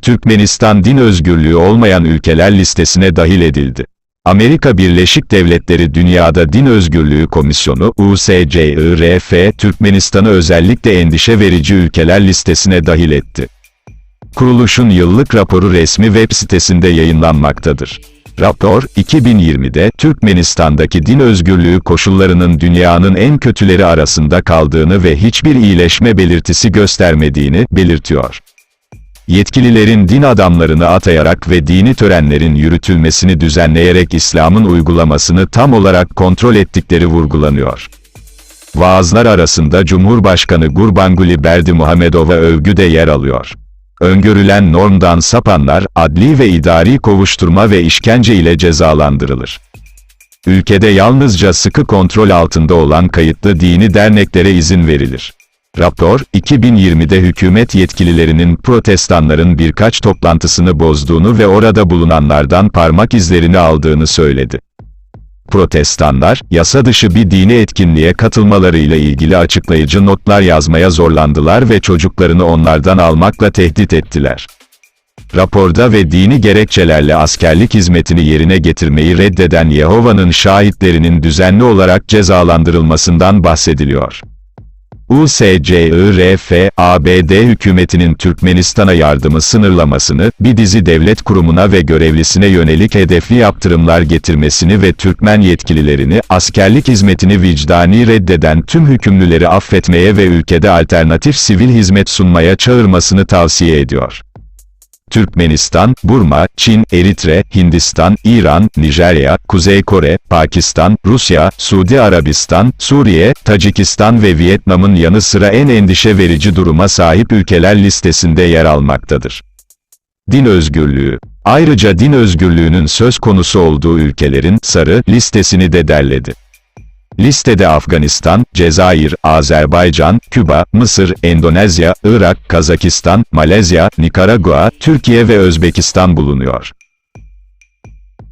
Türkmenistan din özgürlüğü olmayan ülkeler listesine dahil edildi. Amerika Birleşik Devletleri Dünyada Din Özgürlüğü Komisyonu (USCIRF) Türkmenistan'ı özellikle endişe verici ülkeler listesine dahil etti. Kuruluşun yıllık raporu resmi web sitesinde yayınlanmaktadır. Rapor, 2020'de Türkmenistan'daki din özgürlüğü koşullarının dünyanın en kötüleri arasında kaldığını ve hiçbir iyileşme belirtisi göstermediğini belirtiyor. Yetkililerin din adamlarını atayarak ve dini törenlerin yürütülmesini düzenleyerek İslam'ın uygulamasını tam olarak kontrol ettikleri vurgulanıyor. Vaazlar arasında Cumhurbaşkanı Gurbanguly Berdimuhamedova övgü de yer alıyor. Öngörülen normdan sapanlar, adli ve idari kovuşturma ve işkence ile cezalandırılır. Ülkede yalnızca sıkı kontrol altında olan kayıtlı dini derneklere izin verilir. Rapor, 2020'de hükümet yetkililerinin protestanların birkaç toplantısını bozduğunu ve orada bulunanlardan parmak izlerini aldığını söyledi. Protestanlar, yasa dışı bir dini etkinliğe katılmalarıyla ilgili açıklayıcı notlar yazmaya zorlandılar ve çocuklarını onlardan almakla tehdit ettiler. Raporda ve dini gerekçelerle askerlik hizmetini yerine getirmeyi reddeden Yehova'nın şahitlerinin düzenli olarak cezalandırılmasından bahsediliyor. USCIRF, ABD hükümetinin Türkmenistan'a yardımı sınırlamasını, bir dizi devlet kurumuna ve görevlisine yönelik hedefli yaptırımlar getirmesini ve Türkmen yetkililerini, askerlik hizmetini vicdani reddeden tüm hükümlüleri affetmeye ve ülkede alternatif sivil hizmet sunmaya çağırmasını tavsiye ediyor. Türkmenistan, Burma, Çin, Eritre, Hindistan, İran, Nijerya, Kuzey Kore, Pakistan, Rusya, Suudi Arabistan, Suriye, Tacikistan ve Vietnam'ın yanı sıra en endişe verici duruma sahip ülkeler listesinde yer almaktadır. Din özgürlüğü. Ayrıca din özgürlüğünün söz konusu olduğu ülkelerin sarı listesini de derledi. Listede Afganistan, Cezayir, Azerbaycan, Küba, Mısır, Endonezya, Irak, Kazakistan, Malezya, Nikaragua, Türkiye ve Özbekistan bulunuyor.